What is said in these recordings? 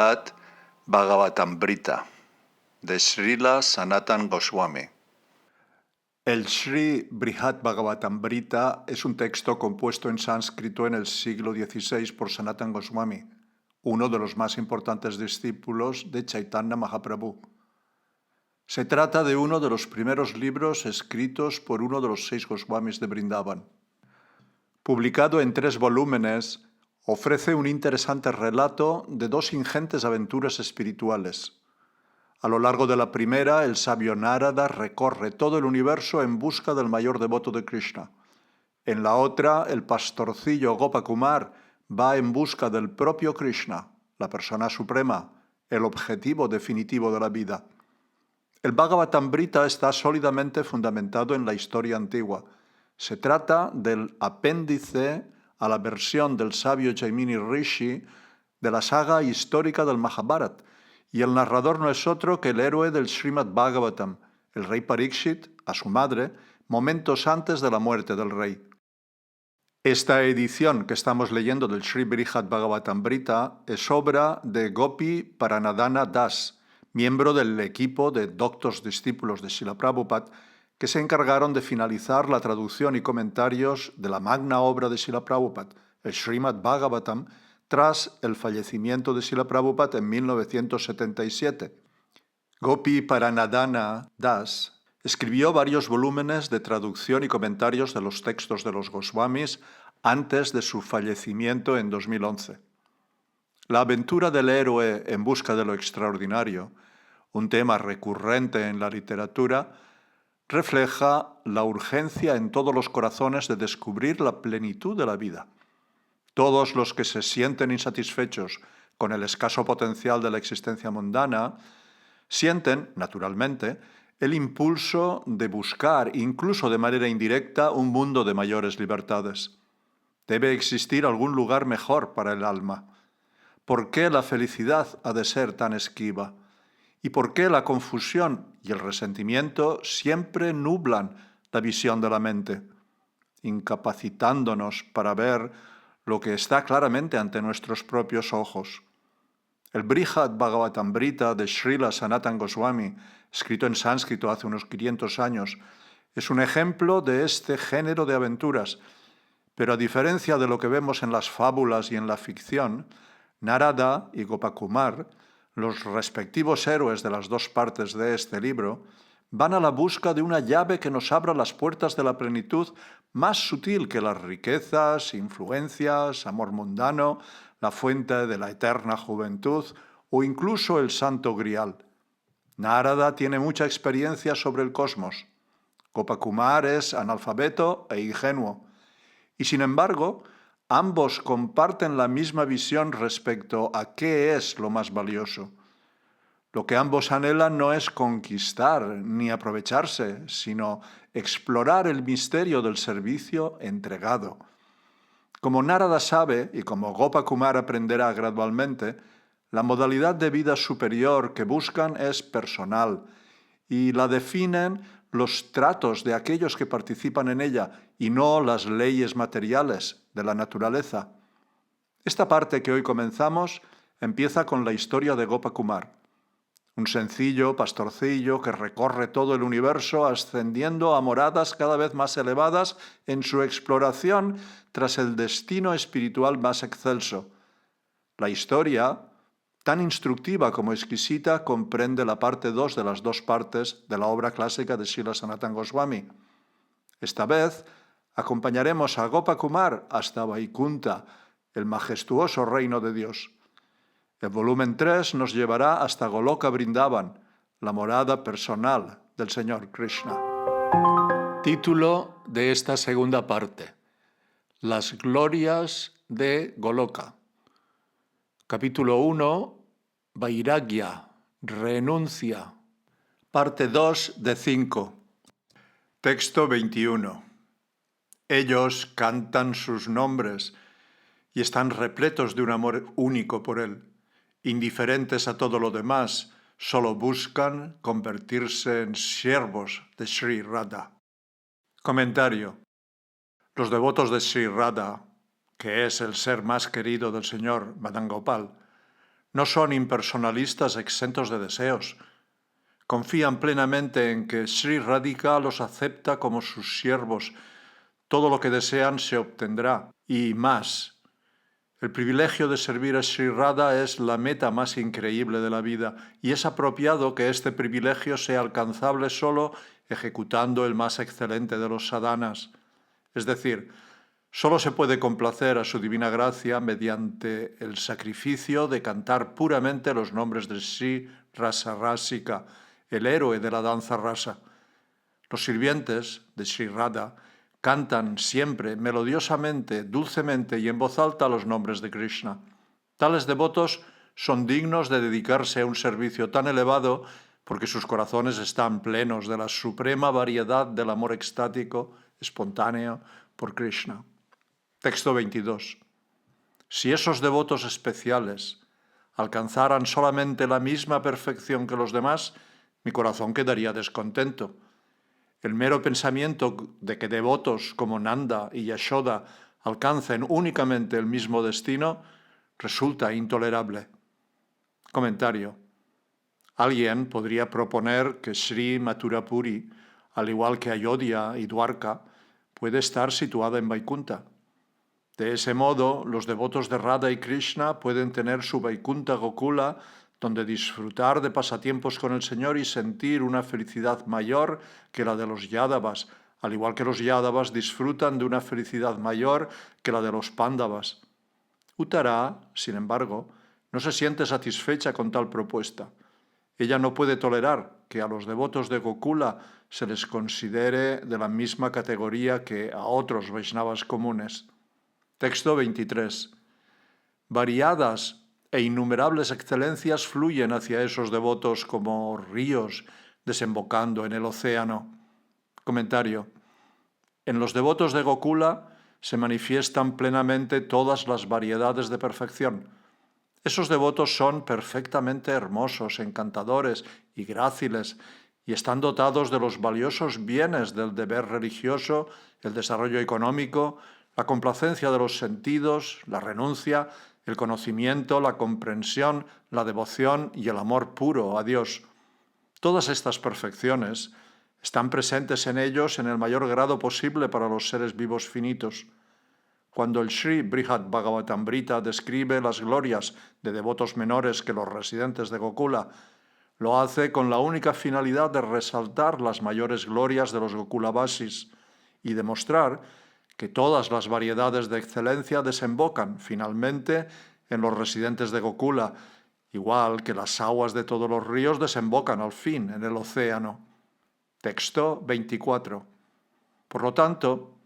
Brihad Bhagavatamrita de Srila Sanatan Goswami. El Sri Brihad Bhagavatamrita es un texto compuesto en sánscrito en el siglo XVI por Sanatan Goswami, uno de los más importantes discípulos de Chaitanya Mahaprabhu. Se trata de uno de los primeros libros escritos por uno de los 6 Goswamis de Vrindavan. Publicado en 3 volúmenes, ofrece un interesante relato de 2 ingentes aventuras espirituales. A lo largo de la primera, el sabio Narada recorre todo el universo en busca del mayor devoto de Krishna. En la otra, el pastorcillo Gopakumar va en busca del propio Krishna, la persona suprema, el objetivo definitivo de la vida. El Bhagavatamrita está sólidamente fundamentado en la historia antigua. Se trata del apéndice a la versión del sabio Jaimini Rishi de la saga histórica del Mahabharata, y el narrador no es otro que el héroe del Srimad Bhagavatam, el rey Parikshit, a su madre, momentos antes de la muerte del rey. Esta edición que estamos leyendo del Sri Brihad Bhagavatamrita es obra de Gopi Paranadhana Das, miembro del equipo de doctos discípulos de Srila Prabhupada, que se encargaron de finalizar la traducción y comentarios de la magna obra de Srila Prabhupada, el Srimad Bhagavatam, tras el fallecimiento de Srila Prabhupada en 1977. Gopi Paranadhana Das escribió varios volúmenes de traducción y comentarios de los textos de los Goswamis antes de su fallecimiento en 2011. La aventura del héroe en busca de lo extraordinario, un tema recurrente en la literatura, refleja la urgencia en todos los corazones de descubrir la plenitud de la vida. Todos los que se sienten insatisfechos con el escaso potencial de la existencia mundana sienten, naturalmente, el impulso de buscar, incluso de manera indirecta, un mundo de mayores libertades. Debe existir algún lugar mejor para el alma. ¿Por qué la felicidad ha de ser tan esquiva? ¿Y por qué la confusión y el resentimiento siempre nublan la visión de la mente, incapacitándonos para ver lo que está claramente ante nuestros propios ojos? El Brihad Bhagavatamrita de Srila Sanatan Goswami, escrito en sánscrito hace unos 500 años, es un ejemplo de este género de aventuras, pero a diferencia de lo que vemos en las fábulas y en la ficción, Narada y Gopakumar, los respectivos héroes de las 2 partes de este libro, van a la busca de una llave que nos abra las puertas de la plenitud más sutil que las riquezas, influencias, amor mundano, la fuente de la eterna juventud o incluso el santo grial. Narada tiene mucha experiencia sobre el cosmos. Gopakumar es analfabeto e ingenuo. Y sin embargo, ambos comparten la misma visión respecto a qué es lo más valioso. Lo que ambos anhelan no es conquistar ni aprovecharse, sino explorar el misterio del servicio entregado. Como Narada sabe, y como Gopakumar aprenderá gradualmente, la modalidad de vida superior que buscan es personal, y la definen los tratos de aquellos que participan en ella y no las leyes materiales de la naturaleza. Esta parte que hoy comenzamos empieza con la historia de Gopakumar, un sencillo pastorcillo que recorre todo el universo ascendiendo a moradas cada vez más elevadas en su exploración tras el destino espiritual más excelso. La historia, tan instructiva como exquisita, comprende la parte 2 de las 2 partes de la obra clásica de Srila Sanatan Goswami. Esta vez acompañaremos a Gopakumar hasta Vaikunta, el majestuoso reino de Dios. El volumen 3 nos llevará hasta Goloka Vrindavan, la morada personal del Señor Krishna. Título de esta segunda parte: Las glorias de Goloka. Capítulo 1, Vairagya, renuncia. Parte 2 de 5. Texto 21. Ellos cantan sus nombres y están repletos de un amor único por él. Indiferentes a todo lo demás, solo buscan convertirse en siervos de Sri Radha. Comentario. Los devotos de Sri Radha, que es el ser más querido del señor Madan Gopal, No son impersonalistas exentos de deseos. Confían plenamente en que Sri Radhika los acepta como sus siervos. Todo lo que desean se obtendrá, y más. El privilegio de servir a Sri Radha es la meta más increíble de la vida, y es apropiado que este privilegio sea alcanzable solo ejecutando el más excelente de los sadhanas. Es decir, solo se puede complacer a su divina gracia mediante el sacrificio de cantar puramente los nombres de Sri Rasa Rasika, el héroe de la danza rasa. Los sirvientes de Sri Radha cantan siempre melodiosamente, dulcemente y en voz alta los nombres de Krishna. Tales devotos son dignos de dedicarse a un servicio tan elevado porque sus corazones están plenos de la suprema variedad del amor extático, espontáneo, por Krishna. Texto 22. Si esos devotos especiales alcanzaran solamente la misma perfección que los demás, mi corazón quedaría descontento. El mero pensamiento de que devotos como Nanda y Yashoda alcancen únicamente el mismo destino resulta intolerable. Comentario. Alguien podría proponer que Sri Mathurapuri, al igual que Ayodhya y Dwarka, puede estar situada en Vaikunta. De ese modo, los devotos de Radha y Krishna pueden tener su Vaikunta Gokula, donde disfrutar de pasatiempos con el Señor y sentir una felicidad mayor que la de los Yádavas, al igual que los Yádavas disfrutan de una felicidad mayor que la de los Pándavas. Uttara, sin embargo, no se siente satisfecha con tal propuesta. Ella no puede tolerar que a los devotos de Gokula se les considere de la misma categoría que a otros Vaishnavas comunes. Texto 23. Variadas e innumerables excelencias fluyen hacia esos devotos como ríos desembocando en el océano. Comentario. En los devotos de Gokula se manifiestan plenamente todas las variedades de perfección. Esos devotos son perfectamente hermosos, encantadores y gráciles, y están dotados de los valiosos bienes del deber religioso, el desarrollo económico, la complacencia de los sentidos, la renuncia, el conocimiento, la comprensión, la devoción y el amor puro a Dios. Todas estas perfecciones están presentes en ellos en el mayor grado posible para los seres vivos finitos. Cuando el Sri Brihad Bhagavatamrita describe las glorias de devotos menores que los residentes de Gokula, lo hace con la única finalidad de resaltar las mayores glorias de los Gokulavasis y demostrar que todas las variedades de excelencia desembocan finalmente en los residentes de Gokula, igual que las aguas de todos los ríos desembocan al fin en el océano. Texto 24. Por lo tanto,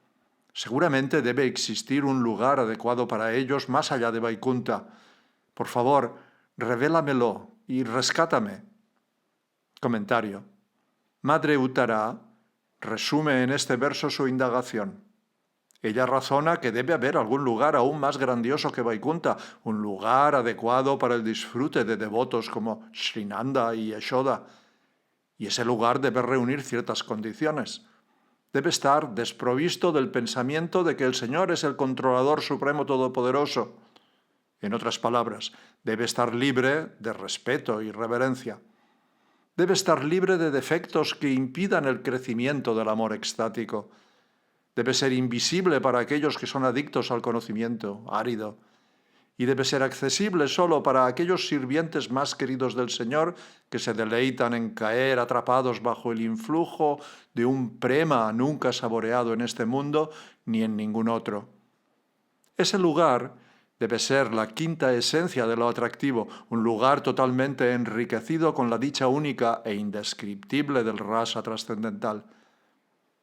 seguramente debe existir un lugar adecuado para ellos más allá de Vaikunta. Por favor, revélamelo y rescátame. Comentario. Madre Uttara resume en este verso su indagación. Ella razona que debe haber algún lugar aún más grandioso que Vaikunta, un lugar adecuado para el disfrute de devotos como Srinanda y Yashoda, y ese lugar debe reunir ciertas condiciones. Debe estar desprovisto del pensamiento de que el Señor es el controlador supremo todopoderoso. En otras palabras, debe estar libre de respeto y reverencia. Debe estar libre de defectos que impidan el crecimiento del amor extático. Debe ser invisible para aquellos que son adictos al conocimiento árido. Y debe ser accesible solo para aquellos sirvientes más queridos del Señor que se deleitan en caer atrapados bajo el influjo de un prema nunca saboreado en este mundo ni en ningún otro. Ese lugar debe ser la quinta esencia de lo atractivo, un lugar totalmente enriquecido con la dicha única e indescriptible del rasa trascendental.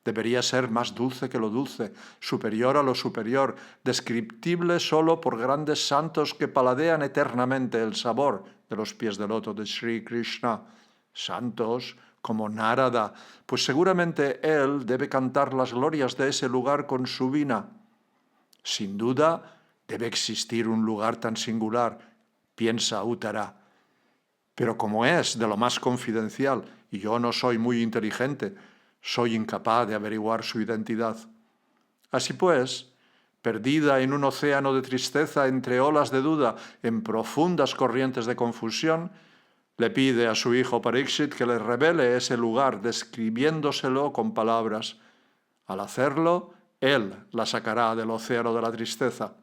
Debería ser más dulce que lo dulce, superior a lo superior, descriptible solo por grandes santos que paladean eternamente el sabor de los pies de loto de Sri Krishna. Santos como Narada, pues seguramente él debe cantar las glorias de ese lugar con su vina. Sin duda, debe existir un lugar tan singular, piensa Uttara. Pero como es de lo más confidencial y yo no soy muy inteligente, soy incapaz de averiguar su identidad. Así pues, perdida en un océano de tristeza entre olas de duda, en profundas corrientes de confusión, le pide a su hijo Pariksit que le revele ese lugar, describiéndoselo con palabras. Al hacerlo, él la sacará del océano de la tristeza.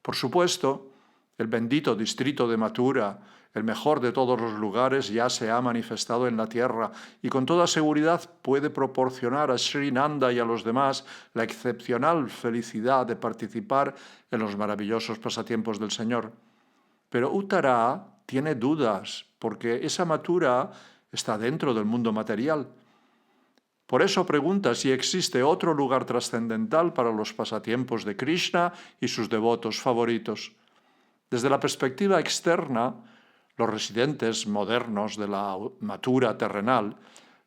Por supuesto, el bendito distrito de Mathura, el mejor de todos los lugares, ya se ha manifestado en la tierra y con toda seguridad puede proporcionar a Sri Nanda y a los demás la excepcional felicidad de participar en los maravillosos pasatiempos del Señor. Pero Uttara tiene dudas, porque esa Mathura está dentro del mundo material. Por eso pregunta si existe otro lugar trascendental para los pasatiempos de Krishna y sus devotos favoritos. Desde la perspectiva externa, los residentes modernos de la Mathura terrenal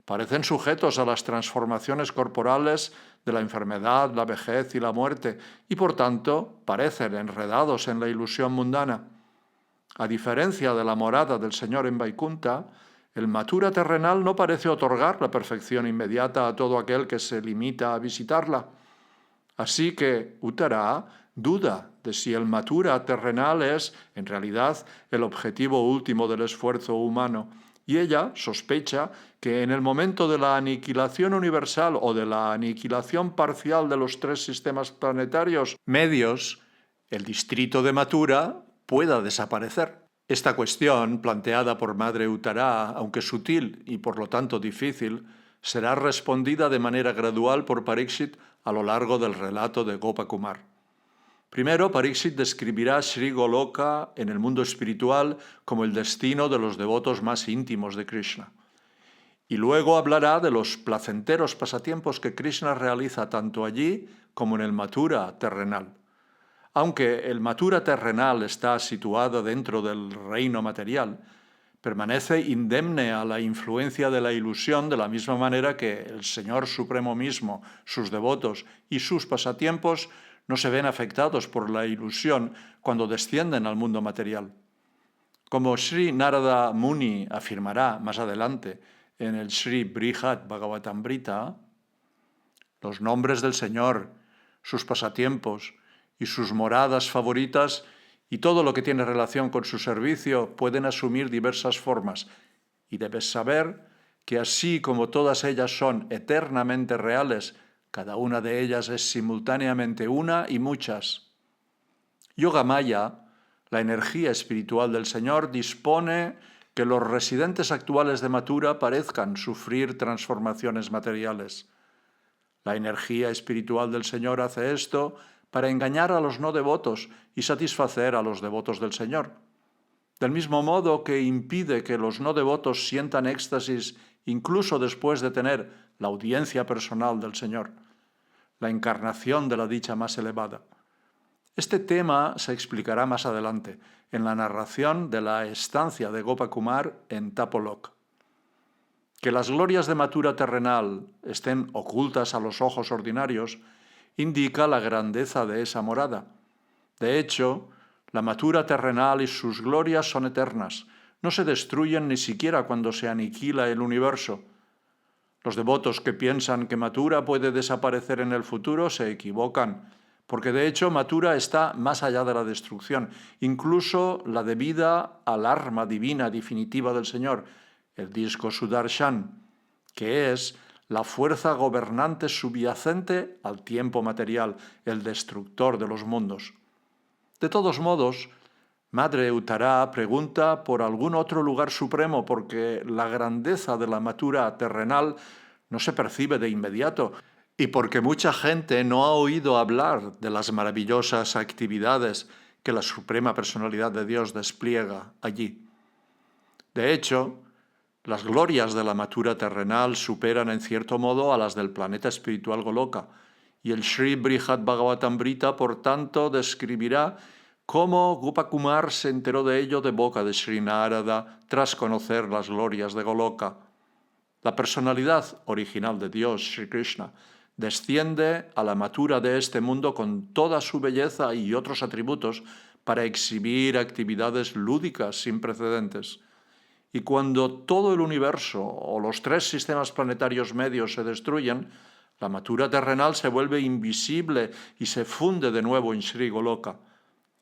parecen sujetos a las transformaciones corporales de la enfermedad, la vejez y la muerte, y por tanto parecen enredados en la ilusión mundana. A diferencia de la morada del Señor en Vaikunta, el Mathura terrenal no parece otorgar la perfección inmediata a todo aquel que se limita a visitarla. Así que Uttara duda de si el Mathura terrenal es, en realidad, el objetivo último del esfuerzo humano, y ella sospecha que en el momento de la aniquilación universal o de la aniquilación parcial de los tres sistemas planetarios medios, el distrito de Mathura pueda desaparecer. Esta cuestión, planteada por Madre Uttara, aunque sutil y por lo tanto difícil, será respondida de manera gradual por Pariksit a lo largo del relato de Gopakumar. Primero, Pariksit describirá Sri Goloka en el mundo espiritual como el destino de los devotos más íntimos de Krishna. Y luego hablará de los placenteros pasatiempos que Krishna realiza tanto allí como en el Mathura terrenal. Aunque el Mathura terrenal está situado dentro del reino material, permanece indemne a la influencia de la ilusión de la misma manera que el Señor Supremo mismo, sus devotos y sus pasatiempos no se ven afectados por la ilusión cuando descienden al mundo material. Como Sri Narada Muni afirmará más adelante en el Sri Brihad Bhagavatamrita, los nombres del Señor, sus pasatiempos y sus moradas favoritas y todo lo que tiene relación con su servicio pueden asumir diversas formas, y debes saber que así como todas ellas son eternamente reales, cada una de ellas es simultáneamente una y muchas. Yogamaya, la energía espiritual del Señor, dispone que los residentes actuales de Mathura parezcan sufrir transformaciones materiales. La energía espiritual del Señor hace esto para engañar a los no devotos y satisfacer a los devotos del Señor. Del mismo modo que impide que los no devotos sientan éxtasis incluso después de tener la audiencia personal del Señor, la encarnación de la dicha más elevada. Este tema se explicará más adelante, en la narración de la estancia de Gopakumar en Tapolok. Que las glorias de Mathura terrenal estén ocultas a los ojos ordinarios indica la grandeza de esa morada. De hecho, la Mathura terrenal y sus glorias son eternas, no se destruyen ni siquiera cuando se aniquila el universo. Los devotos que piensan que Mathura puede desaparecer en el futuro se equivocan, porque de hecho Mathura está más allá de la destrucción, incluso la debida al arma divina definitiva del Señor, el disco Sudarshan, que es la fuerza gobernante subyacente al tiempo material, el destructor de los mundos. De todos modos, Madre Uttara pregunta por algún otro lugar supremo porque la grandeza de la Mathura terrenal no se percibe de inmediato y porque mucha gente no ha oído hablar de las maravillosas actividades que la Suprema Personalidad de Dios despliega allí. De hecho, las glorias de la Mathura terrenal superan en cierto modo a las del planeta espiritual Goloka, y el Sri Brihad Bhagavatamrita, por tanto, describirá cómo Gopakumar se enteró de ello de boca de Sri Narada tras conocer las glorias de Goloka. La personalidad original de Dios, Sri Krishna, desciende a la Mathura de este mundo con toda su belleza y otros atributos para exhibir actividades lúdicas sin precedentes. Y cuando todo el universo o los tres sistemas planetarios medios se destruyen, La Mathura terrenal se vuelve invisible y se funde de nuevo en Sri Goloka.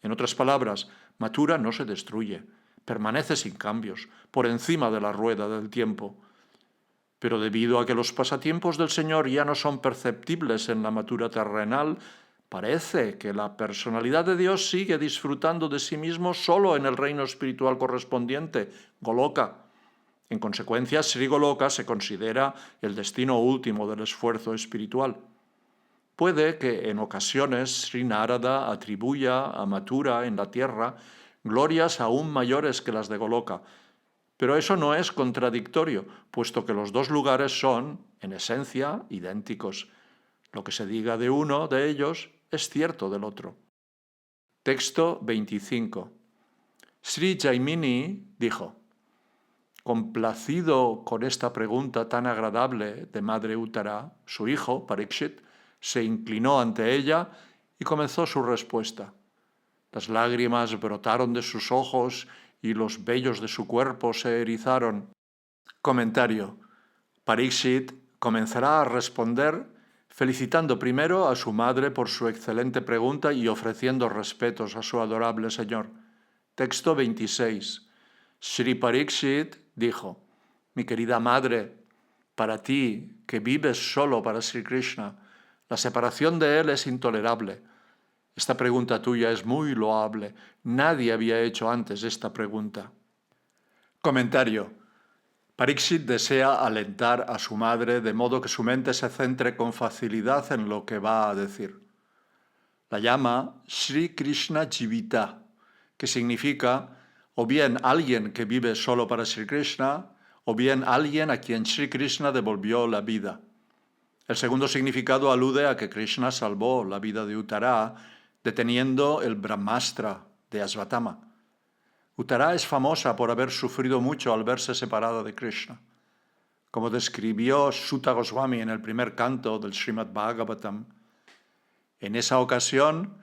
En otras palabras, Mathura no se destruye, permanece sin cambios, por encima de la rueda del tiempo. Pero debido a que los pasatiempos del Señor ya no son perceptibles en la Mathura terrenal, parece que la personalidad de Dios sigue disfrutando de sí mismo solo en el reino espiritual correspondiente, Goloka. En consecuencia, Sri Goloka se considera el destino último del esfuerzo espiritual. Puede que en ocasiones Sri Narada atribuya a Mathura en la tierra glorias aún mayores que las de Goloka, pero eso no es contradictorio, puesto que los dos lugares son, en esencia, idénticos. Lo que se diga de uno de ellos es cierto del otro. Texto 25. Sri Jaimini dijo: complacido con esta pregunta tan agradable de Madre Uttara, su hijo, Parikshit, se inclinó ante ella y comenzó su respuesta. Las lágrimas brotaron de sus ojos y los vellos de su cuerpo se erizaron. Comentario. Parikshit comenzará a responder felicitando primero a su madre por su excelente pregunta y ofreciendo respetos a su adorable Señor. Texto 26. Sri Parikshit dijo: mi querida madre, para ti, que vives solo para Sri Krishna, la separación de él es intolerable. Esta pregunta tuya es muy loable. Nadie había hecho antes esta pregunta. Comentario. Parikshit desea alentar a su madre de modo que su mente se centre con facilidad en lo que va a decir. La llama Sri Krishna Jivita, que significa o bien alguien que vive solo para Sri Krishna, o bien alguien a quien Sri Krishna devolvió la vida. El segundo significado alude a que Krishna salvó la vida de Uttara deteniendo el Brahmastra de Asvatama. Uttara es famosa por haber sufrido mucho al verse separada de Krishna. Como describió Sutta Goswami en el primer canto del Srimad Bhagavatam, en esa ocasión,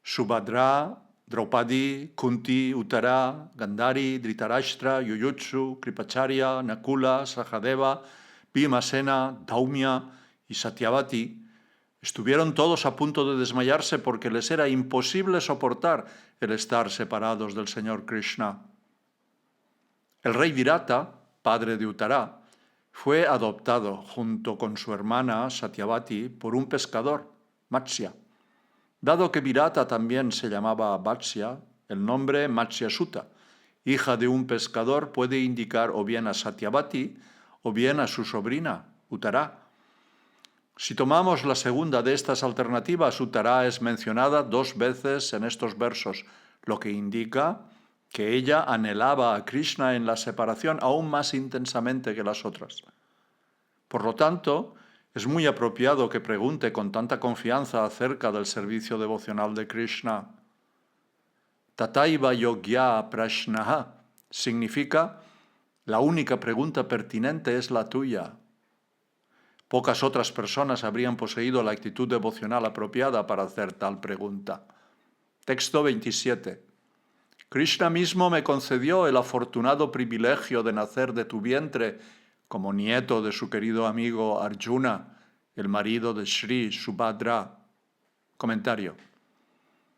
Subhadra, Draupadi, Kunti, Uttara, Gandhari, Dhritarashtra, Yuyutsu, Kripacharya, Nakula, Sahadeva, Bhimasena, Daumya y Satyavati estuvieron todos a punto de desmayarse porque les era imposible soportar el estar separados del Señor Krishna. El rey Virata, padre de Uttara, fue adoptado junto con su hermana Satyavati por un pescador, Matsya. Dado que Virata también se llamaba Vatsya, el nombre Matsyasutta, hija de un pescador, puede indicar o bien a Satyavati o bien a su sobrina, Uttara. Si tomamos la segunda de estas alternativas, Uttara es mencionada 2 veces en estos versos, lo que indica que ella anhelaba a Krishna en la separación aún más intensamente que las otras. Por lo tanto, es muy apropiado que pregunte con tanta confianza acerca del servicio devocional de Krishna. Tataiva yogya prashnaha significa: la única pregunta pertinente es la tuya. Pocas otras personas habrían poseído la actitud devocional apropiada para hacer tal pregunta. Texto 27. Krishna mismo me concedió el afortunado privilegio de nacer de tu vientre como nieto de su querido amigo Arjuna, el marido de Sri Subhadra. Comentario.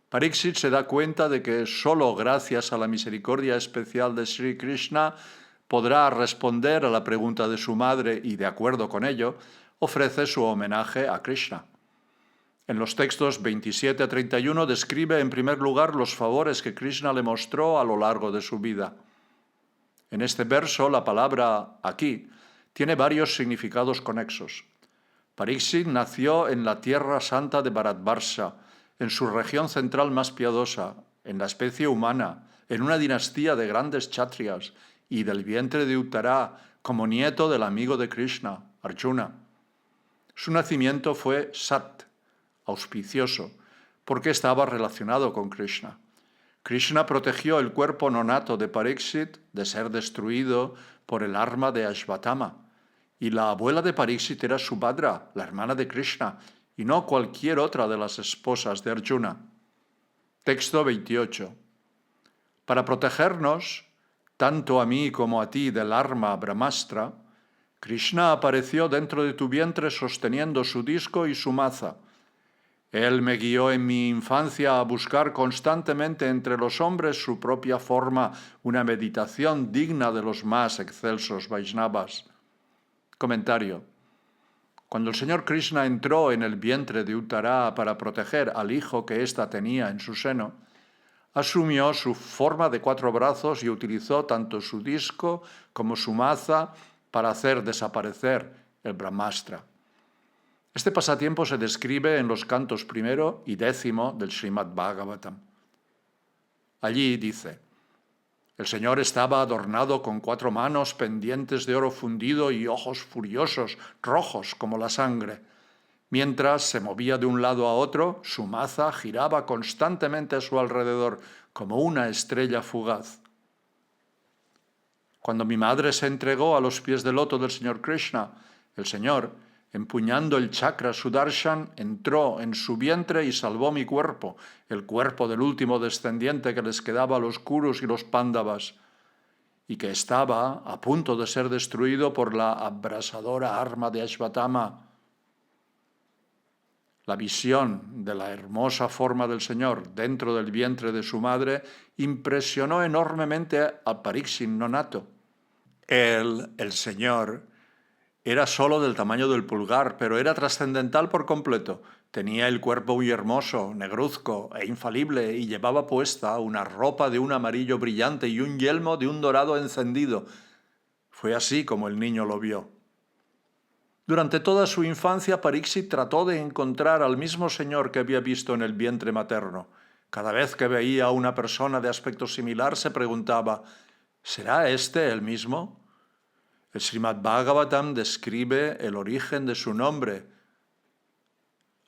Parikshit se da cuenta de que solo gracias a la misericordia especial de Sri Krishna podrá responder a la pregunta de su madre y, de acuerdo con ello, ofrece su homenaje a Krishna. En los textos 27 a 31 describe en primer lugar los favores que Krishna le mostró a lo largo de su vida. En este verso, la palabra aquí tiene varios significados conexos. Parikshit nació en la tierra santa de Bharatvarsha, en su región central más piadosa, en la especie humana, en una dinastía de grandes kshatriyas y del vientre de Uttara como nieto del amigo de Krishna, Arjuna. Su nacimiento fue Sat, auspicioso, porque estaba relacionado con Krishna. Krishna protegió el cuerpo nonato de Parikshit de ser destruido por el arma de Ashvatthama, y la abuela de Parikshit era Subhadra, la hermana de Krishna, y no cualquier otra de las esposas de Arjuna. Texto 28. Para protegernos, tanto a mí como a ti, del arma Brahmastra, Krishna apareció dentro de tu vientre sosteniendo su disco y su maza. Él me guió en mi infancia a buscar constantemente entre los hombres su propia forma, una meditación digna de los más excelsos Vaishnavas. Comentario. Cuando el señor Krishna entró en el vientre de Uttara para proteger al hijo que ésta tenía en su seno, asumió su forma de 4 brazos y utilizó tanto su disco como su maza para hacer desaparecer el Brahmastra. Este pasatiempo se describe en los cantos 1 y 10 del Srimad Bhagavatam. Allí dice: el Señor estaba adornado con 4 manos pendientes de oro fundido y ojos furiosos, rojos como la sangre. Mientras se movía de un lado a otro, su maza giraba constantemente a su alrededor, como una estrella fugaz. Cuando mi madre se entregó a los pies del loto del Señor Krishna, el Señor, empuñando el chakra Sudarshan, entró en su vientre y salvó mi cuerpo, el cuerpo del último descendiente que les quedaba a los Kurus y los Pándavas, y que estaba a punto de ser destruido por la abrasadora arma de Ashvatthama. La visión de la hermosa forma del Señor dentro del vientre de su madre impresionó enormemente a Pariksit nonato. Él, el Señor, era solo del tamaño del pulgar, pero era trascendental por completo. Tenía el cuerpo muy hermoso, negruzco e infalible, y llevaba puesta una ropa de un amarillo brillante y un yelmo de un dorado encendido. Fue así como el niño lo vio. Durante toda su infancia, Pariksit trató de encontrar al mismo Señor que había visto en el vientre materno. Cada vez que veía a una persona de aspecto similar, se preguntaba: ¿será este el mismo? El Srimad Bhagavatam describe el origen de su nombre.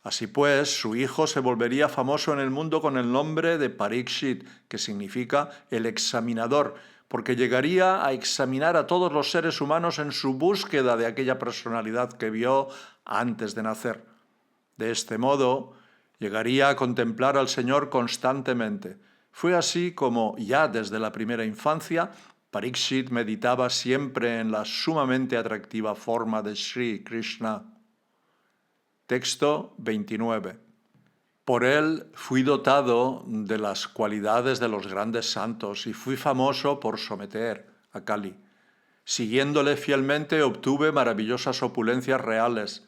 Así pues, su hijo se volvería famoso en el mundo con el nombre de Pariksit, que significa el examinador, porque llegaría a examinar a todos los seres humanos en su búsqueda de aquella personalidad que vio antes de nacer. De este modo, llegaría a contemplar al Señor constantemente. Fue así como, ya desde la primera infancia, Pariksit meditaba siempre en la sumamente atractiva forma de Sri Krishna. Texto 29. Por él fui dotado de las cualidades de los grandes santos y fui famoso por someter a Kali. Siguiéndole fielmente obtuve maravillosas opulencias reales.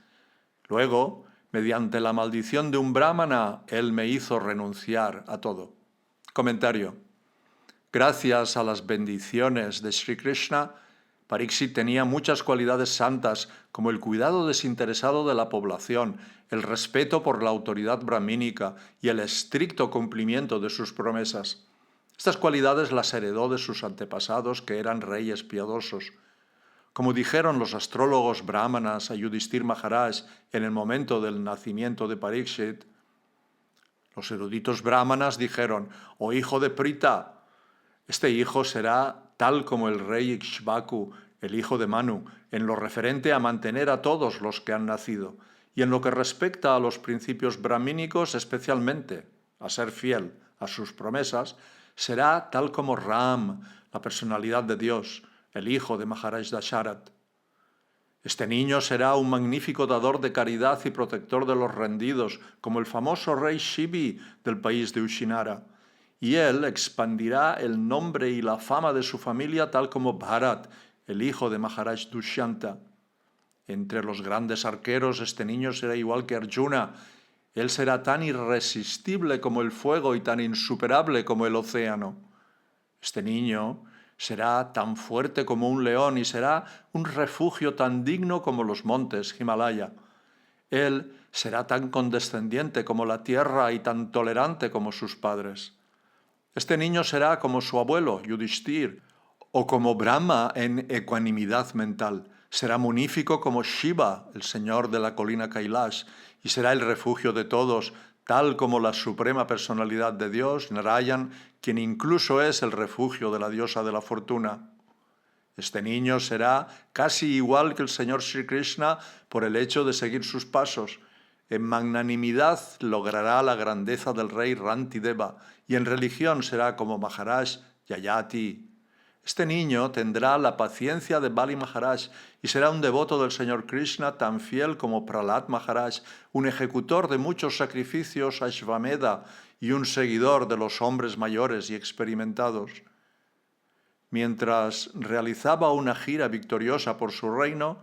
Luego, mediante la maldición de un brahmana, él me hizo renunciar a todo. Comentario. Gracias a las bendiciones de Sri Krishna, Pariksit tenía muchas cualidades santas, como el cuidado desinteresado de la población, el respeto por la autoridad brahmínica y el estricto cumplimiento de sus promesas. Estas cualidades las heredó de sus antepasados, que eran reyes piadosos. Como dijeron los astrólogos brahmanas a Yudhishthir Maharaj en el momento del nacimiento de Pariksit, los eruditos brahmanas dijeron: «Oh hijo de Prita, este hijo será tal como el rey Ikshvaku, el hijo de Manu, en lo referente a mantener a todos los que han nacido, y en lo que respecta a los principios brahmínicos, especialmente a ser fiel a sus promesas, será tal como Ram, la personalidad de Dios, el hijo de Maharaj Dasharat. Este niño será un magnífico dador de caridad y protector de los rendidos, como el famoso rey Shivi del país de Ushinara. Y él expandirá el nombre y la fama de su familia tal como Bharat, el hijo de Maharaj Dushyanta. Entre los grandes arqueros este niño será igual que Arjuna. Él será tan irresistible como el fuego y tan insuperable como el océano. Este niño será tan fuerte como un león y será un refugio tan digno como los montes Himalaya. Él será tan condescendiente como la tierra y tan tolerante como sus padres. Este niño será como su abuelo, Yudhishthir, o como Brahma en ecuanimidad mental. Será munífico como Shiva, el señor de la colina Kailash, y será el refugio de todos, tal como la suprema personalidad de Dios, Narayan, quien incluso es el refugio de la diosa de la fortuna. Este niño será casi igual que el señor Sri Krishna por el hecho de seguir sus pasos. En magnanimidad logrará la grandeza del rey Rantideva y en religión será como Maharaj Yayati. Este niño tendrá la paciencia de Bali Maharaj y será un devoto del Señor Krishna tan fiel como Prahlad Maharaj, un ejecutor de muchos sacrificios Ashvamedha y un seguidor de los hombres mayores y experimentados. Mientras realizaba una gira victoriosa por su reino,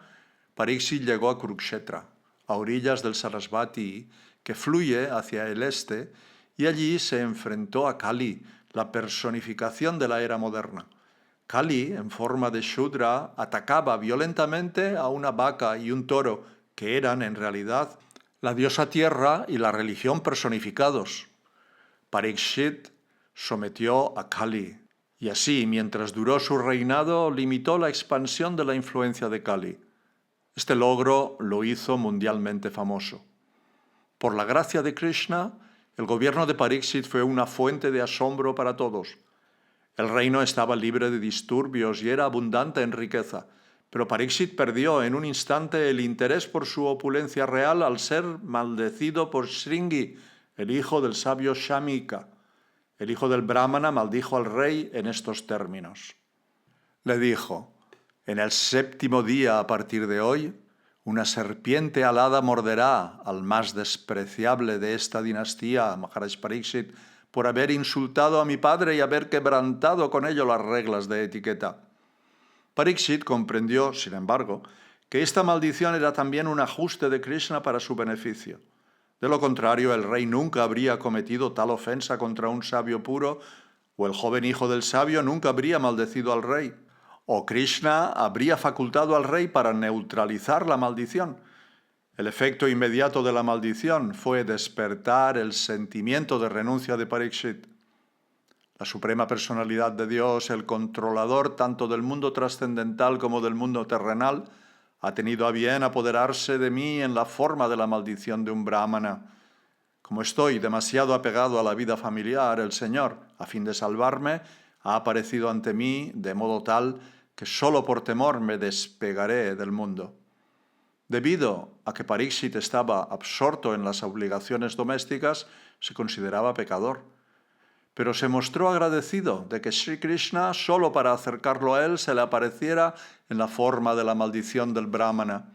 Pariksit llegó a Kurukshetra, a orillas del Sarasvati, que fluye hacia el este, y allí se enfrentó a Kali, la personificación de la era moderna. Kali, en forma de Shudra, atacaba violentamente a una vaca y un toro, que eran, en realidad, la diosa tierra y la religión personificados. Pariksit sometió a Kali, y así, mientras duró su reinado, limitó la expansión de la influencia de Kali. Este logro lo hizo mundialmente famoso. Por la gracia de Krishna, el gobierno de Pariksit fue una fuente de asombro para todos. El reino estaba libre de disturbios y era abundante en riqueza, pero Pariksit perdió en un instante el interés por su opulencia real al ser maldecido por Shringi, el hijo del sabio Shamika. El hijo del Brahmana maldijo al rey en estos términos. Le dijo: en el 7º día a partir de hoy, una serpiente alada morderá al más despreciable de esta dinastía, Maharaj Pariksit, por haber insultado a mi padre y haber quebrantado con ello las reglas de etiqueta. Pariksit comprendió, sin embargo, que esta maldición era también un ajuste de Krishna para su beneficio. De lo contrario, el rey nunca habría cometido tal ofensa contra un sabio puro, o el joven hijo del sabio nunca habría maldecido al rey, o Krishna habría facultado al rey para neutralizar la maldición. El efecto inmediato de la maldición fue despertar el sentimiento de renuncia de Pariksit. La suprema personalidad de Dios, el controlador tanto del mundo trascendental como del mundo terrenal, ha tenido a bien apoderarse de mí en la forma de la maldición de un brahmana. Como estoy demasiado apegado a la vida familiar, el Señor, a fin de salvarme, ha aparecido ante mí de modo tal que solo por temor me despegaré del mundo. Debido a que Pariksit estaba absorto en las obligaciones domésticas, se consideraba pecador. Pero se mostró agradecido de que Sri Krishna, solo para acercarlo a él, se le apareciera en la forma de la maldición del Brahmana.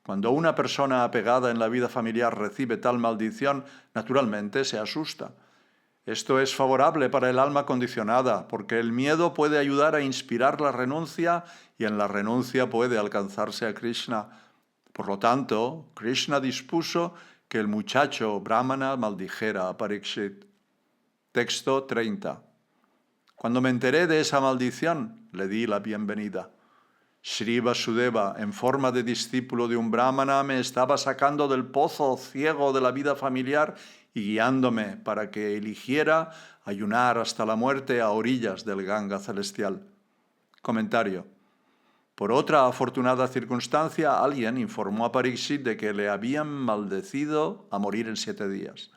Cuando una persona apegada en la vida familiar recibe tal maldición, naturalmente se asusta. Esto es favorable para el alma condicionada, porque el miedo puede ayudar a inspirar la renuncia y en la renuncia puede alcanzarse a Krishna. Por lo tanto, Krishna dispuso que el muchacho brahmana maldijera a Pariksit. Texto 30. Cuando me enteré de esa maldición, le di la bienvenida. Shri Vasudeva, en forma de discípulo de un brahmana, me estaba sacando del pozo ciego de la vida familiar y guiándome para que eligiera ayunar hasta la muerte a orillas del Ganga celestial. Comentario. Por otra afortunada circunstancia, alguien informó a Pariksit de que le habían maldecido a morir en 7 días.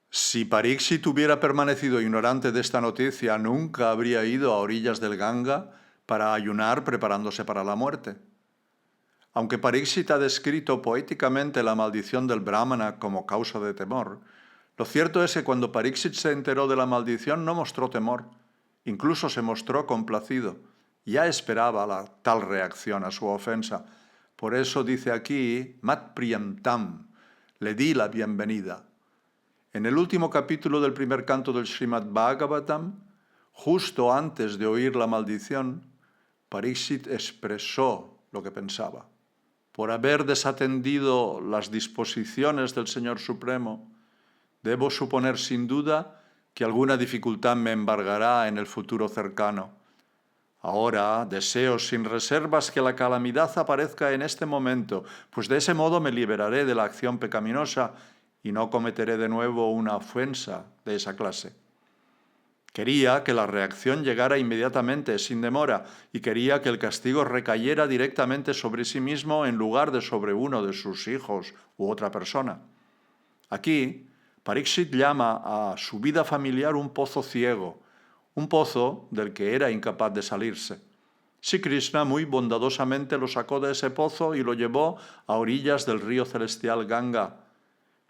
Si Pariksit hubiera permanecido ignorante de esta noticia, nunca habría ido a orillas del Ganga para ayunar preparándose para la muerte. Aunque Pariksit ha descrito poéticamente la maldición del Brahmana como causa de temor, lo cierto es que cuando Pariksit se enteró de la maldición no mostró temor, incluso se mostró complacido. Ya esperaba tal reacción a su ofensa. Por eso dice aquí, Mat Priyam Tam, le di la bienvenida. En el último capítulo del primer canto del Srimad Bhagavatam, justo antes de oír la maldición, Pariksit expresó lo que pensaba. Por haber desatendido las disposiciones del Señor Supremo, debo suponer sin duda que alguna dificultad me embargará en el futuro cercano. Ahora deseo sin reservas que la calamidad aparezca en este momento, pues de ese modo me liberaré de la acción pecaminosa y no cometeré de nuevo una ofensa de esa clase. Quería que la reacción llegara inmediatamente, sin demora, y quería que el castigo recayera directamente sobre sí mismo en lugar de sobre uno de sus hijos u otra persona. Aquí, Pariksit llama a su vida familiar un pozo ciego, un pozo del que era incapaz de salirse. Sri Krishna muy bondadosamente lo sacó de ese pozo y lo llevó a orillas del río celestial Ganga.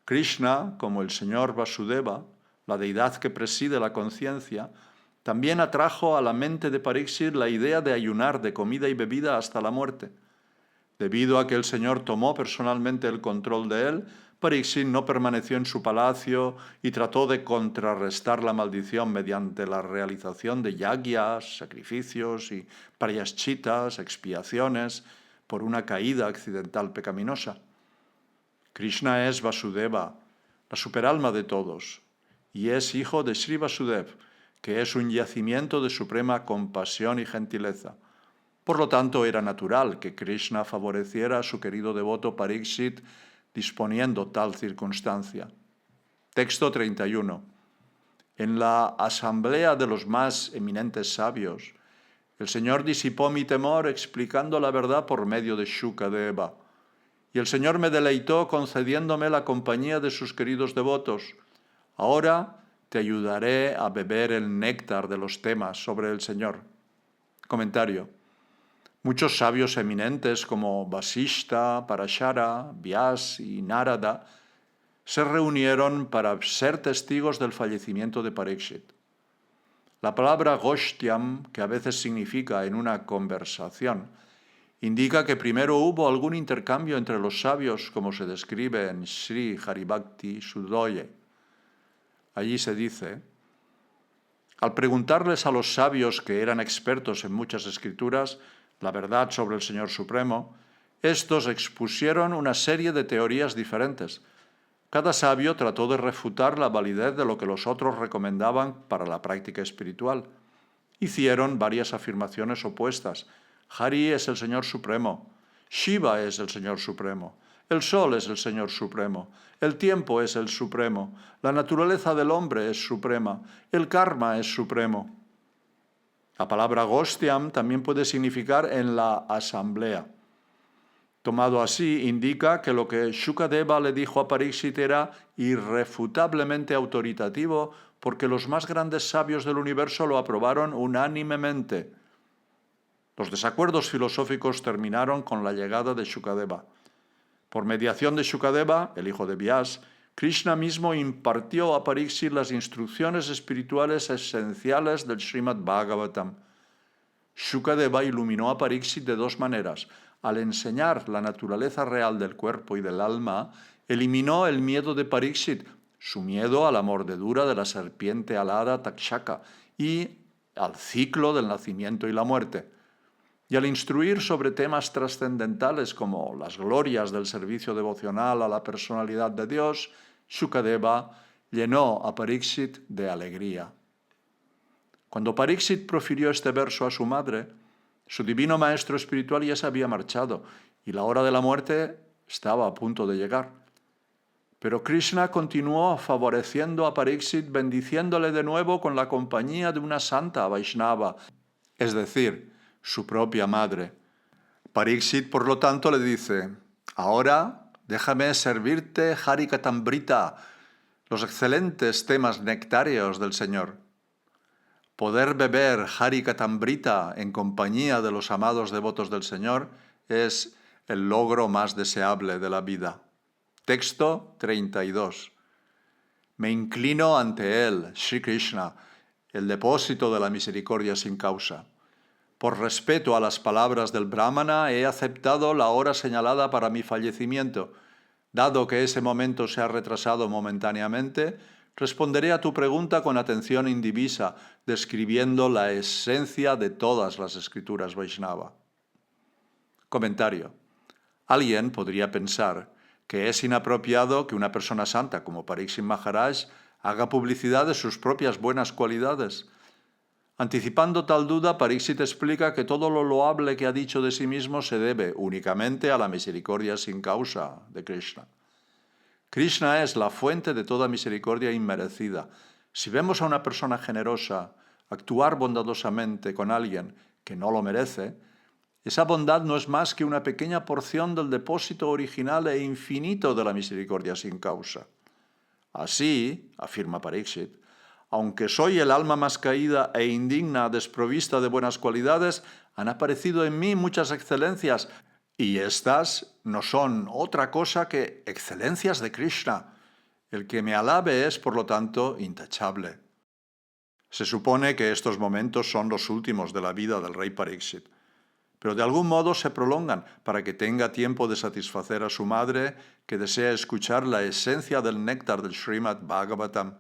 Krishna, como el señor Vasudeva, la deidad que preside la conciencia, También atrajo a la mente de Pariksit la idea de ayunar de comida y bebida hasta la muerte. Debido a que el Señor tomó personalmente el control de él, Pariksit no permaneció en su palacio y trató de contrarrestar la maldición mediante la realización de yagyas, sacrificios y prayaschitas, expiaciones, por una caída accidental pecaminosa. Krishna es Vasudeva, la superalma de todos, y es hijo de Sri Vasudev, que es un yacimiento de suprema compasión y gentileza. Por lo tanto, era natural que Krishna favoreciera a su querido devoto Pariksit disponiendo tal circunstancia. Texto 31. En la asamblea de los más eminentes sabios, el Señor disipó mi temor explicando la verdad por medio de Shukadeva, y el Señor me deleitó concediéndome la compañía de sus queridos devotos. Ahora te ayudaré a beber el néctar de los temas sobre el Señor. Comentario. Muchos sabios eminentes como Vasishta, Parashara, Vyas y Narada se reunieron para ser testigos del fallecimiento de Pariksit. La palabra Goshtyam, que a veces significa en una conversación, indica que primero hubo algún intercambio entre los sabios, como se describe en Sri Haribhakti Sudoye. Allí se dice: al preguntarles a los sabios que eran expertos en muchas escrituras la verdad sobre el Señor Supremo, estos expusieron una serie de teorías diferentes. Cada sabio trató de refutar la validez de lo que los otros recomendaban para la práctica espiritual. Hicieron varias afirmaciones opuestas. Hari es el Señor Supremo, Shiva es el Señor Supremo, el Sol es el Señor Supremo, el tiempo es el Supremo, la naturaleza del hombre es suprema, el karma es supremo. La palabra Goshtyam también puede significar en la asamblea. Tomado así, indica que lo que Shukadeva le dijo a Pariksit era irrefutablemente autoritativo porque los más grandes sabios del universo lo aprobaron unánimemente. Los desacuerdos filosóficos terminaron con la llegada de Shukadeva. Por mediación de Shukadeva, el hijo de Vyas, Krishna mismo impartió a Pariksit las instrucciones espirituales esenciales del Srimad Bhagavatam. Shukadeva iluminó a Pariksit de dos maneras. Al enseñar la naturaleza real del cuerpo y del alma, eliminó el miedo de Pariksit, su miedo a la mordedura de la serpiente alada Takshaka y al ciclo del nacimiento y la muerte. Y al instruir sobre temas trascendentales como las glorias del servicio devocional a la personalidad de Dios, Shukadeva llenó a Pariksit de alegría. Cuando Pariksit profirió este verso a su madre, su divino maestro espiritual ya se había marchado y la hora de la muerte estaba a punto de llegar. Pero Krishna continuó favoreciendo a Pariksit, bendiciéndole de nuevo con la compañía de una santa Vaishnava, es decir, su propia madre. Pariksit, por lo tanto, le dice: ahora déjame servirte Harikatambrita, los excelentes temas nectáreos del Señor. Poder beber Harikatambrita en compañía de los amados devotos del Señor es el logro más deseable de la vida. Texto 32. Me inclino ante él, Sri Krishna, el depósito de la misericordia sin causa. Por respeto a las palabras del Brahmana, he aceptado la hora señalada para mi fallecimiento. Dado que ese momento se ha retrasado momentáneamente, responderé a tu pregunta con atención indivisa, describiendo la esencia de todas las escrituras Vaishnava. Comentario. Alguien podría pensar que es inapropiado que una persona santa como Pariksit Maharaj haga publicidad de sus propias buenas cualidades. Anticipando tal duda, Pariksit explica que todo lo loable que ha dicho de sí mismo se debe únicamente a la misericordia sin causa de Krishna. Krishna es la fuente de toda misericordia inmerecida. Si vemos a una persona generosa actuar bondadosamente con alguien que no lo merece, esa bondad no es más que una pequeña porción del depósito original e infinito de la misericordia sin causa. Así, afirma Pariksit, aunque soy el alma más caída e indigna, desprovista de buenas cualidades, han aparecido en mí muchas excelencias, y estas no son otra cosa que excelencias de Krishna. El que me alabe es, por lo tanto, intachable. Se supone que estos momentos son los últimos de la vida del rey Pariksit, pero de algún modo se prolongan para que tenga tiempo de satisfacer a su madre, que desea escuchar la esencia del néctar del Srimad Bhagavatam.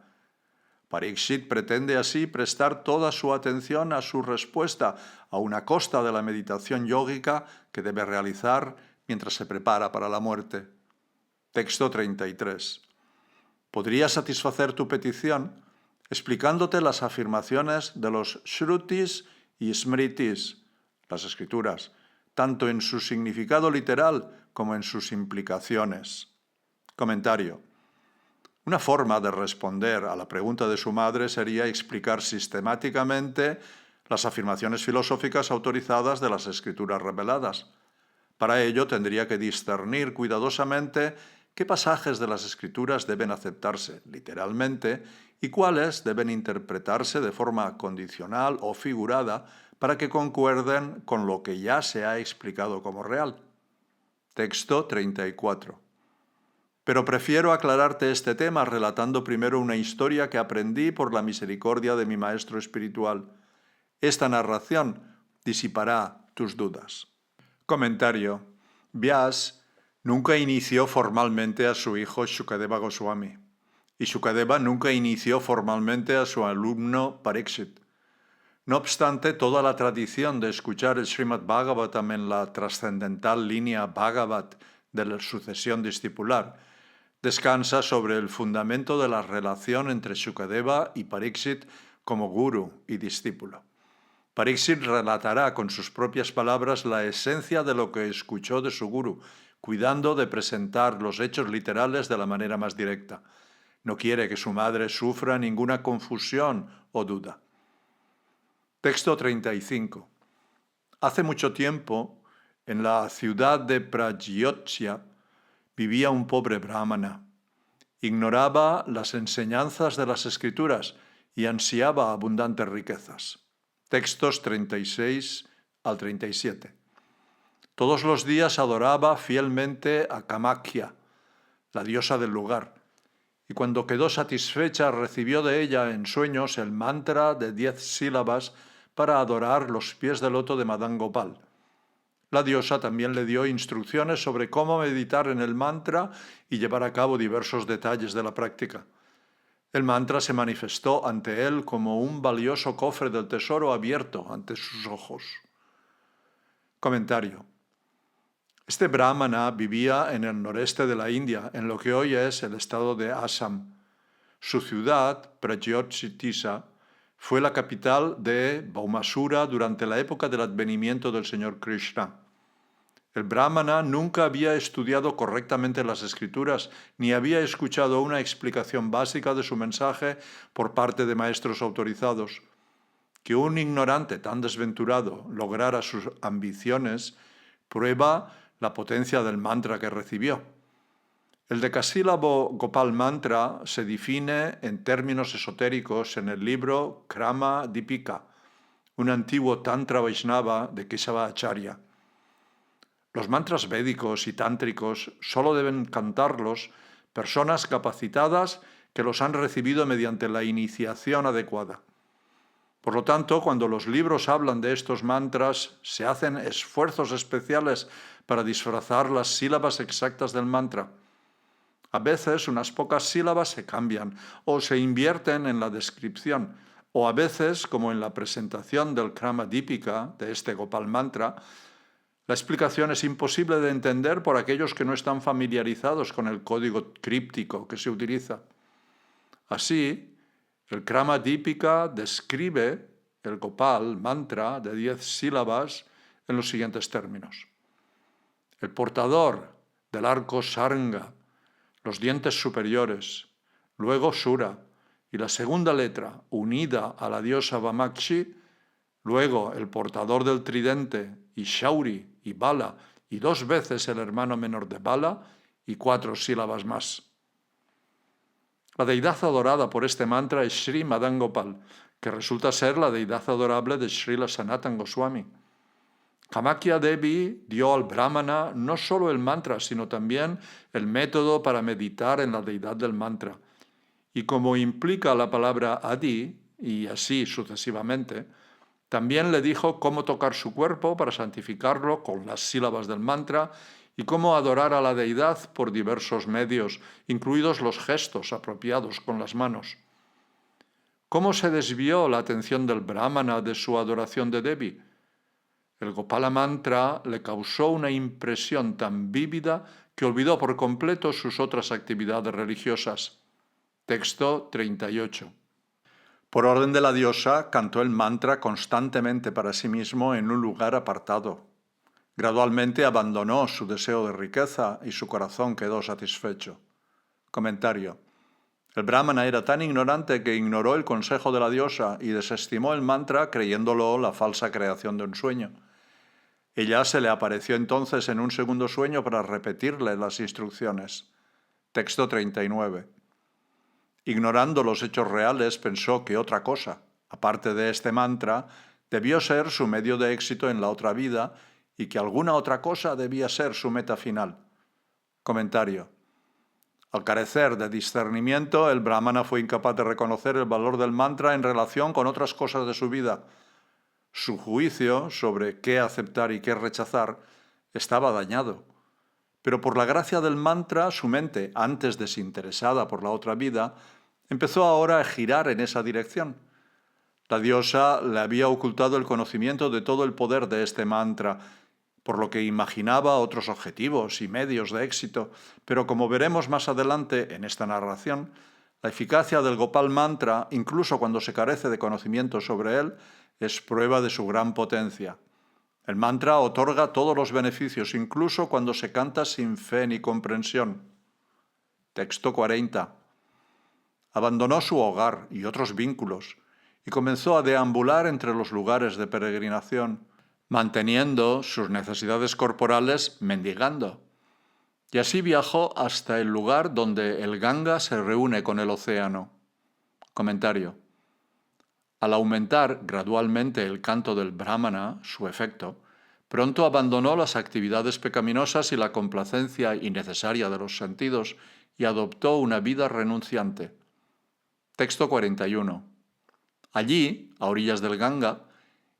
Pariksit pretende así prestar toda su atención a su respuesta, aun a costa de la meditación yógica que debe realizar mientras se prepara para la muerte. Texto 33. Podría satisfacer tu petición explicándote las afirmaciones de los Shrutis y Smritis, las escrituras, tanto en su significado literal como en sus implicaciones. Comentario. Una forma de responder a la pregunta de su madre sería explicar sistemáticamente las afirmaciones filosóficas autorizadas de las escrituras reveladas. Para ello tendría que discernir cuidadosamente qué pasajes de las escrituras deben aceptarse literalmente y cuáles deben interpretarse de forma condicional o figurada para que concuerden con lo que ya se ha explicado como real. Texto 34. Pero prefiero aclararte este tema relatando primero una historia que aprendí por la misericordia de mi maestro espiritual. Esta narración disipará tus dudas. Comentario. Vyas nunca inició formalmente a su hijo Shukadeva Goswami, y Shukadeva nunca inició formalmente a su alumno Pariksit. No obstante, toda la tradición de escuchar el Srimad Bhagavatam en la trascendental línea Bhagavat de la sucesión discipular descansa sobre el fundamento de la relación entre Shukadeva y Pariksit como guru y discípulo. Pariksit relatará con sus propias palabras la esencia de lo que escuchó de su guru, cuidando de presentar los hechos literales de la manera más directa. No quiere que su madre sufra ninguna confusión o duda. Texto 35. Hace mucho tiempo, en la ciudad de Pragyotya, vivía un pobre brahmana. Ignoraba las enseñanzas de las escrituras y ansiaba abundantes riquezas. Textos 36 al 37. Todos los días adoraba fielmente a Kamakhya, la diosa del lugar, y cuando quedó satisfecha recibió de ella en sueños el mantra de 10 sílabas para adorar los pies de loto de Madan Gopal. La diosa también le dio instrucciones sobre cómo meditar en el mantra y llevar a cabo diversos detalles de la práctica. El mantra se manifestó ante él como un valioso cofre del tesoro abierto ante sus ojos. Comentario. Este brahmana vivía en el noreste de la India, en lo que hoy es el estado de Assam. Su ciudad, Pragyotshitisa, fue la capital de Bhaumasura durante la época del advenimiento del Señor Krishna. El brahmana nunca había estudiado correctamente las escrituras, ni había escuchado una explicación básica de su mensaje por parte de maestros autorizados. Que un ignorante tan desventurado lograra sus ambiciones prueba la potencia del mantra que recibió. El decasílabo Gopal Mantra se define en términos esotéricos en el libro Krama Dipika, un antiguo Tantra Vaishnava de Kesava Acharya. Los mantras védicos y tántricos solo deben cantarlos personas capacitadas que los han recibido mediante la iniciación adecuada. Por lo tanto, cuando los libros hablan de estos mantras, se hacen esfuerzos especiales para disfrazar las sílabas exactas del mantra. A veces unas pocas sílabas se cambian o se invierten en la descripción, o a veces, como en la presentación del Krama Dipika de este Gopal Mantra, la explicación es imposible de entender por aquellos que no están familiarizados con el código críptico que se utiliza. Así, el Krama Dipika describe el Gopal Mantra de 10 sílabas en los siguientes términos. El portador del arco Saranga, los dientes superiores, luego Sura, y la segunda letra unida a la diosa Vamakshi, luego el portador del tridente, y Shauri, y Bala, y 2 veces el hermano menor de Bala, y 4 sílabas más. La deidad adorada por este mantra es Sri Madan Gopal, que resulta ser la deidad adorable de Srila Sanatan Goswami. Kamakhya Devi dio al brahmana no solo el mantra, sino también el método para meditar en la deidad del mantra. Y como implica la palabra Adi, y así sucesivamente, también le dijo cómo tocar su cuerpo para santificarlo con las sílabas del mantra y cómo adorar a la deidad por diversos medios, incluidos los gestos apropiados con las manos. ¿Cómo se desvió la atención del brahmana de su adoración de Devi? El Gopala Mantra le causó una impresión tan vívida que olvidó por completo sus otras actividades religiosas. Texto 38. Por orden de la diosa, cantó el mantra constantemente para sí mismo en un lugar apartado. Gradualmente abandonó su deseo de riqueza y su corazón quedó satisfecho. Comentario. El brahmana era tan ignorante que ignoró el consejo de la diosa y desestimó el mantra creyéndolo la falsa creación de un sueño. Ella se le apareció entonces en un segundo sueño para repetirle las instrucciones. Texto 39. Ignorando los hechos reales, pensó que otra cosa, aparte de este mantra, debió ser su medio de éxito en la otra vida y que alguna otra cosa debía ser su meta final. Comentario. Al carecer de discernimiento, el brahmana fue incapaz de reconocer el valor del mantra en relación con otras cosas de su vida. Su juicio sobre qué aceptar y qué rechazar estaba dañado. Pero por la gracia del mantra, su mente, antes desinteresada por la otra vida, empezó ahora a girar en esa dirección. La diosa le había ocultado el conocimiento de todo el poder de este mantra, por lo que imaginaba otros objetivos y medios de éxito, pero como veremos más adelante en esta narración, la eficacia del Gopal Mantra, incluso cuando se carece de conocimiento sobre él, es prueba de su gran potencia. El mantra otorga todos los beneficios, incluso cuando se canta sin fe ni comprensión. Texto 40. Abandonó su hogar y otros vínculos y comenzó a deambular entre los lugares de peregrinación, manteniendo sus necesidades corporales mendigando. Y así viajó hasta el lugar donde el Ganga se reúne con el océano. Comentario. Al aumentar gradualmente el canto del Brahmana, su efecto, pronto abandonó las actividades pecaminosas y la complacencia innecesaria de los sentidos y adoptó una vida renunciante. Texto 41. Allí, a orillas del Ganga,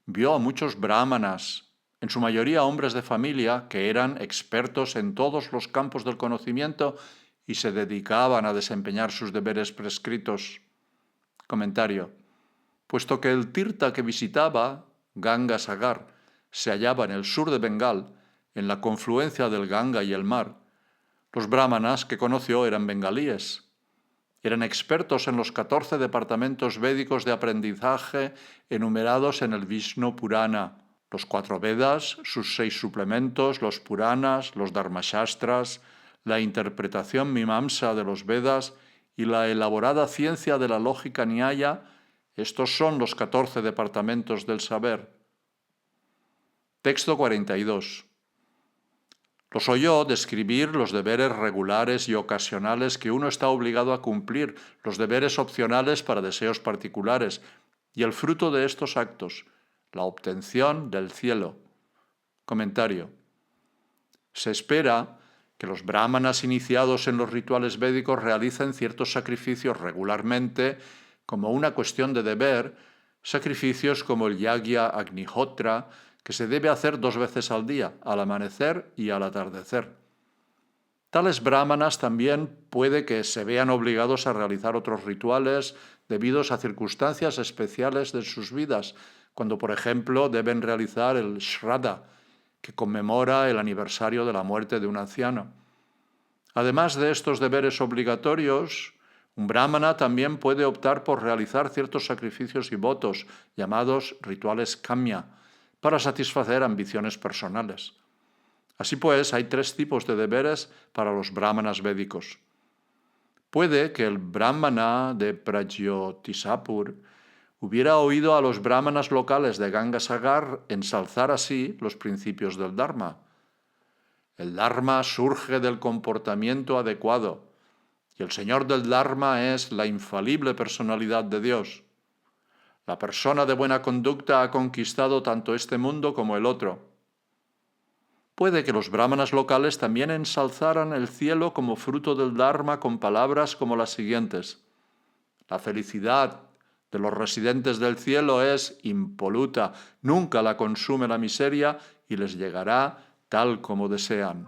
vio a muchos brahmanas, en su mayoría hombres de familia, que eran expertos en todos los campos del conocimiento y se dedicaban a desempeñar sus deberes prescritos. Comentario. Puesto que el tirta que visitaba, Ganga Sagar, se hallaba en el sur de Bengal, en la confluencia del Ganga y el mar, los brahmanas que conoció eran bengalíes. Eran expertos en los 14 departamentos védicos de aprendizaje enumerados en el Vishnu Purana, los 4 Vedas, sus 6 suplementos, los Puranas, los Dharmashastras, la interpretación mimamsa de los Vedas y la elaborada ciencia de la lógica Nyaya. Estos son los 14 departamentos del saber. Texto 42. Los oyó describir los deberes regulares y ocasionales que uno está obligado a cumplir, los deberes opcionales para deseos particulares, y el fruto de estos actos, la obtención del cielo. Comentario. Se espera que los brahmanas iniciados en los rituales védicos realicen ciertos sacrificios regularmente como una cuestión de deber, sacrificios como el yagya agnihotra, que se debe hacer 2 veces al día, al amanecer y al atardecer. Tales brahmanas también puede que se vean obligados a realizar otros rituales debidos a circunstancias especiales de sus vidas, cuando por ejemplo deben realizar el Shraddha, que conmemora el aniversario de la muerte de un anciano. Además de estos deberes obligatorios, un brahmana también puede optar por realizar ciertos sacrificios y votos, llamados rituales kamya, para satisfacer ambiciones personales. Así pues, hay 3 tipos de deberes para los brahmanas védicos. Puede que el brahmana de Prajyotisapur hubiera oído a los brahmanas locales de Gangasagar ensalzar así los principios del Dharma. El Dharma surge del comportamiento adecuado, y el Señor del Dharma es la infalible personalidad de Dios. La persona de buena conducta ha conquistado tanto este mundo como el otro. Puede que los brahmanas locales también ensalzaran el cielo como fruto del Dharma con palabras como las siguientes. La felicidad de los residentes del cielo es impoluta, nunca la consume la miseria y les llegará tal como desean.